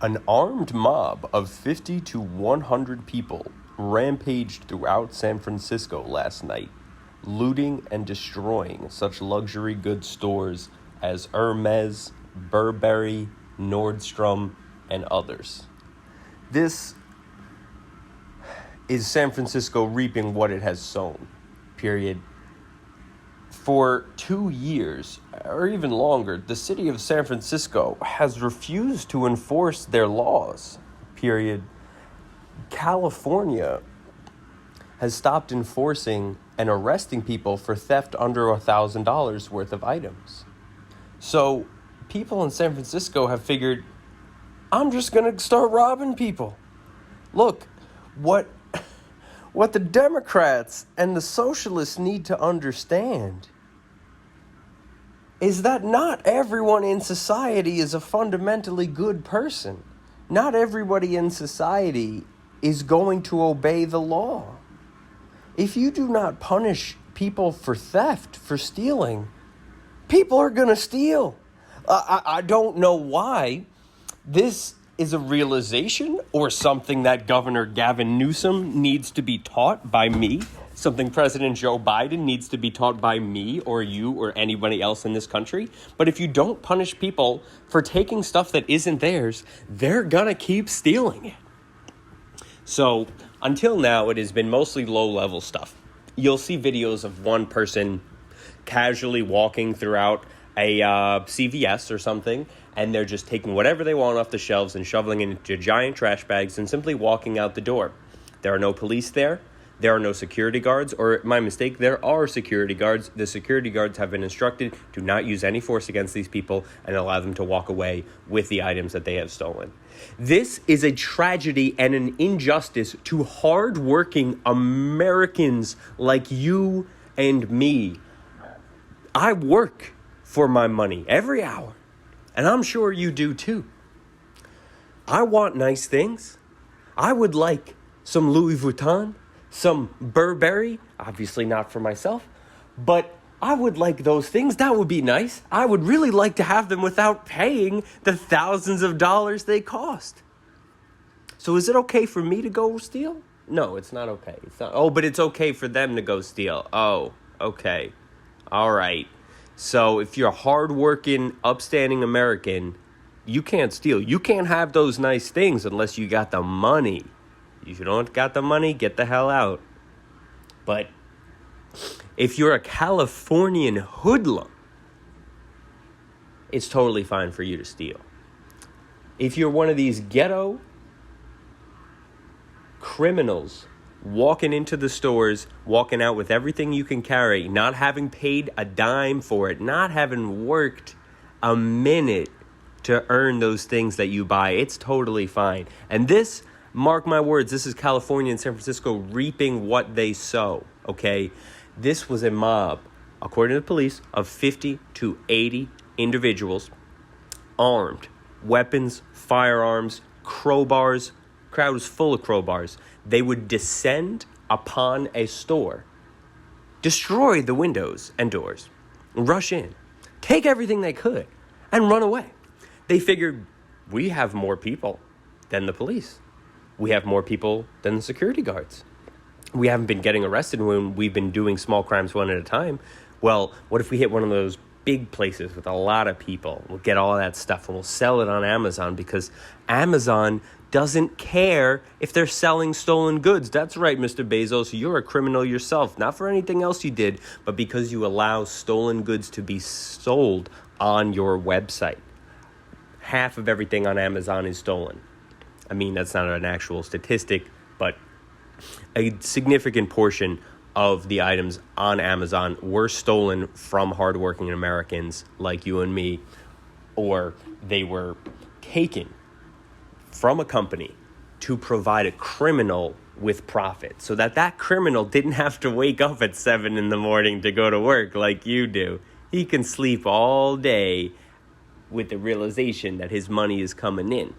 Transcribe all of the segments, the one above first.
An armed mob of 50 to 100 people rampaged throughout San Francisco last night, looting and destroying such luxury goods stores as Hermes, Burberry, Nordstrom, and others. This is San Francisco reaping what it has sown, period. For 2 years, or even longer, the city of San Francisco has refused to enforce their laws, period. California has stopped enforcing and arresting people for theft under $1,000 worth of items. So people in San Francisco have figured, I'm just going to start robbing people. Look, what the Democrats and the socialists need to understand is that not everyone in society is a fundamentally good person. Not everybody in society is going to obey the law. If you do not punish people for theft, for stealing, people are going to steal. I don't know why. This is a realization or something that Governor Gavin Newsom needs to be taught by me, something President Joe Biden needs to be taught by me or you or anybody else in this country. But if you don't punish people for taking stuff that isn't theirs, they're going to keep stealing it. So until now, it has been mostly low-level stuff. You'll see videos of one person casually walking throughout a CVS or something, and they're just taking whatever they want off the shelves and shoveling it into giant trash bags and simply walking out the door. There are no police there. There are no security guards, or my mistake, there are security guards. The security guards have been instructed to not use any force against these people and allow them to walk away with the items that they have stolen. This is a tragedy and an injustice to hardworking Americans like you and me. I work for my money every hour, and I'm sure you do too. I want nice things. I would like some Louis Vuitton, some Burberry, obviously not for myself, but I would like those things. That would be nice. I would really like to have them without paying the thousands of dollars they cost. So is it okay for me to go steal? No, it's not okay. It's not. Oh, but it's okay for them to go steal. Oh, okay. All right. So if you're a hardworking, upstanding American, you can't steal. You can't have those nice things unless you got the money. If you don't got the money, get the hell out. But if you're a Californian hoodlum, it's totally fine for you to steal. If you're one of these ghetto criminals walking into the stores, walking out with everything you can carry, not having paid a dime for it, not having worked a minute to earn those things that you buy, it's totally fine. And this, mark my words, this is California and San Francisco reaping what they sow, okay? This was a mob, according to the police, of 50 to 80 individuals, armed, weapons, firearms, crowbars. Crowd was full of crowbars. They would descend upon a store, destroy the windows and doors, rush in, take everything they could, and run away. They figured, we have more people than the police. We have more people than the security guards. We haven't been getting arrested when we've been doing small crimes one at a time. Well, what if we hit one of those big places with a lot of people? We'll get all that stuff and we'll sell it on Amazon because Amazon doesn't care if they're selling stolen goods. That's right, Mr. Bezos. You're a criminal yourself. Not for anything else you did, but because you allow stolen goods to be sold on your website. Half of everything on Amazon is stolen. I mean, that's not an actual statistic, but a significant portion of the items on Amazon were stolen from hardworking Americans like you and me, or they were taken from a company to provide a criminal with profit so that criminal didn't have to wake up at 7 a.m. to go to work like you do. He can sleep all day with the realization that his money is coming in.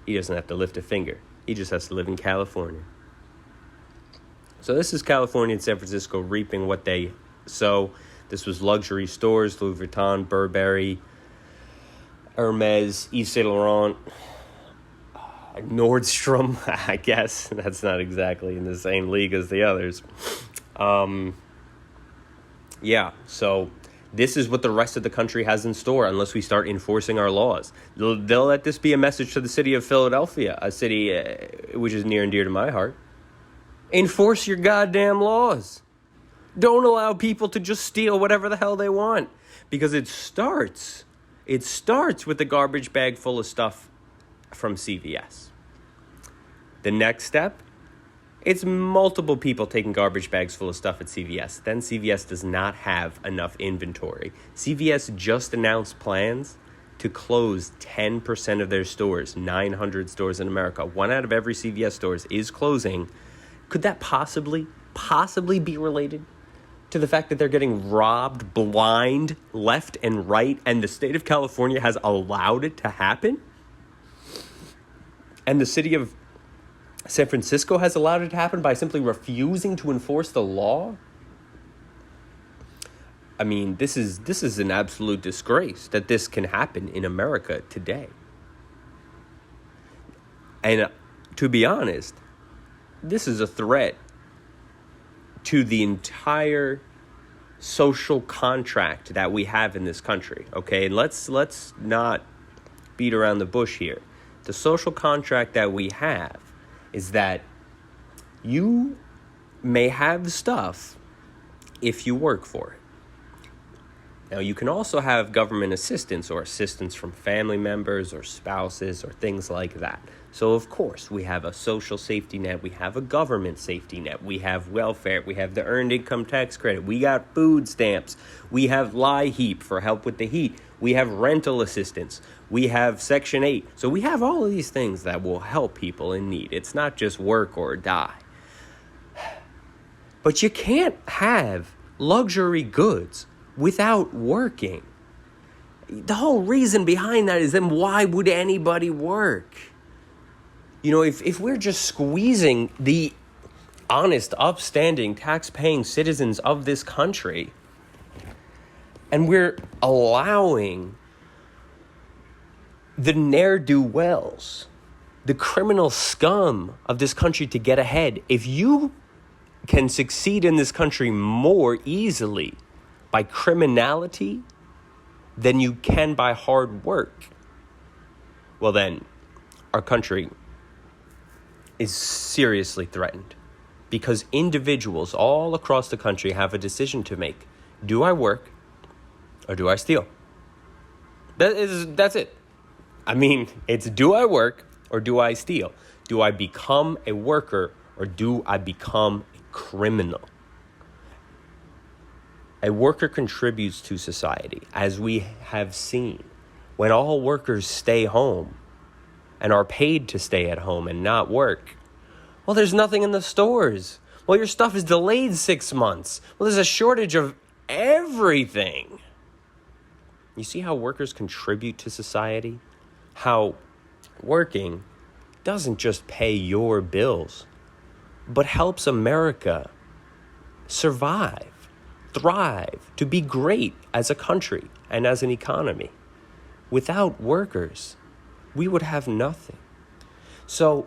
He doesn't have to lift a finger. He just has to live in California. So this is California and San Francisco reaping what they sow. This was luxury stores, Louis Vuitton, Burberry, Hermes, Yves Saint Laurent, Nordstrom, I guess. That's not exactly in the same league as the others. Yeah, so this is what the rest of the country has in store unless we start enforcing our laws. They'll let this be a message to the city of Philadelphia, a city which is near and dear to my heart. Enforce your goddamn laws. Don't allow people to just steal whatever the hell they want. Because it starts with the garbage bag full of stuff from CVS. The next step, it's multiple people taking garbage bags full of stuff at CVS. Then CVS does not have enough inventory. CVS just announced plans to close 10% of their stores, 900 stores in America. 1 out of every CVS stores is closing. Could that possibly be related to the fact that they're getting robbed blind left and right, and the state of California has allowed it to happen? And the city of San Francisco has allowed it to happen by simply refusing to enforce the law? I mean, this is an absolute disgrace that this can happen in America today. And to be honest, this is a threat to the entire social contract that we have in this country, okay? And let's not beat around the bush here. The social contract that we have is that you may have stuff if you work for it. Now, you can also have government assistance or assistance from family members or spouses or things like that. So, of course, we have a social safety net. We have a government safety net. We have welfare. We have the earned income tax credit. We got food stamps. We have LIHEAP for help with the heat. We have rental assistance. We have Section 8. So we have all of these things that will help people in need. It's not just work or die. But you can't have luxury goods without working. The whole reason behind that is then why would anybody work? You know, if we're just squeezing the honest, upstanding, tax-paying citizens of this country, and we're allowing the ne'er-do-wells, the criminal scum of this country to get ahead, if you can succeed in this country more easily by criminality than you can by hard work, well then, our country is seriously threatened because individuals all across the country have a decision to make. Do I work or do I steal? That's it. I mean, it's do I work or do I steal? Do I become a worker or do I become a criminal? A worker contributes to society, as we have seen. When all workers stay home and are paid to stay at home and not work, well, there's nothing in the stores. Well, your stuff is delayed 6 months. Well, there's a shortage of everything. You see how workers contribute to society? How working doesn't just pay your bills, but helps America survive, thrive, to be great as a country and as an economy. Without workers, we would have nothing. So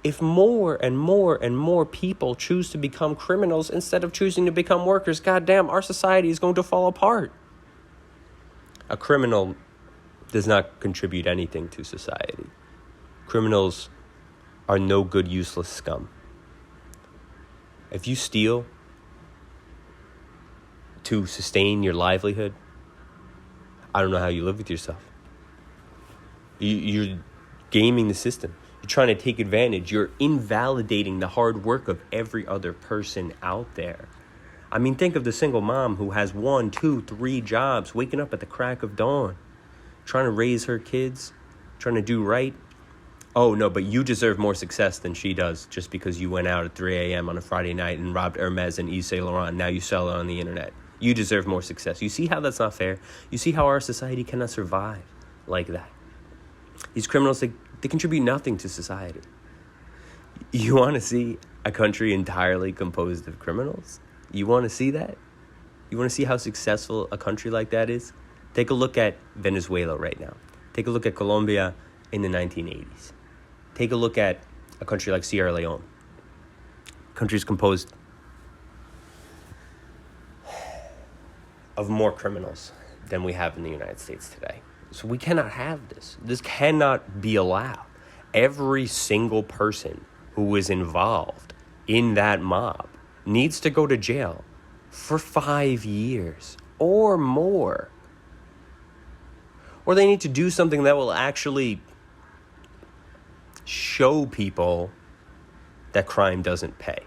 if more and more and more people choose to become criminals instead of choosing to become workers, goddamn, our society is going to fall apart. A criminal does not contribute anything to society. Criminals are no good, useless scum. If you steal to sustain your livelihood, I don't know how you live with yourself. You're gaming the system. You're trying to take advantage. You're invalidating the hard work of every other person out there. I mean, think of the single mom who has 1, 2, 3 jobs, waking up at the crack of dawn, trying to raise her kids, trying to do right. Oh, no, but you deserve more success than she does just because you went out at 3 a.m. on a Friday night and robbed Hermes and Yves Laurent. Now you sell it on the internet. You deserve more success. You see how that's not fair? You see how our society cannot survive like that? These criminals, they contribute nothing to society. You want to see a country entirely composed of criminals? You want to see that? You want to see how successful a country like that is? Take a look at Venezuela right now. Take a look at Colombia in the 1980s. Take a look at a country like Sierra Leone. Country is composed of more criminals than we have in the United States today. So we cannot have this. This cannot be allowed. Every single person who was involved in that mob needs to go to jail for 5 years or more. Or they need to do something that will actually show people that crime doesn't pay.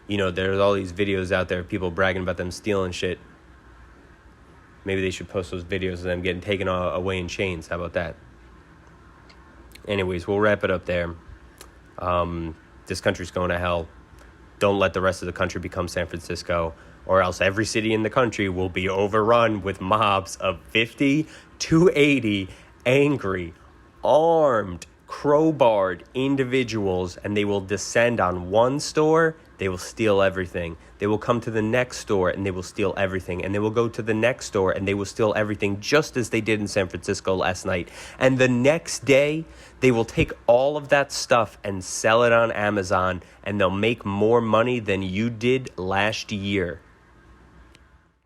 You know, there's all these videos out there of people bragging about them stealing shit. Maybe they should post those videos of them getting taken away in chains. How about that? Anyways, we'll wrap it up there. This country's going to hell. Don't let the rest of the country become San Francisco, or else every city in the country will be overrun with mobs of 50 to 80 angry, armed, crowbarred individuals, and they will descend on one store. They will steal everything. They will come to the next store and they will steal everything. And they will go to the next store and they will steal everything, just as they did in San Francisco last night. And the next day, they will take all of that stuff and sell it on Amazon, and they'll make more money than you did last year.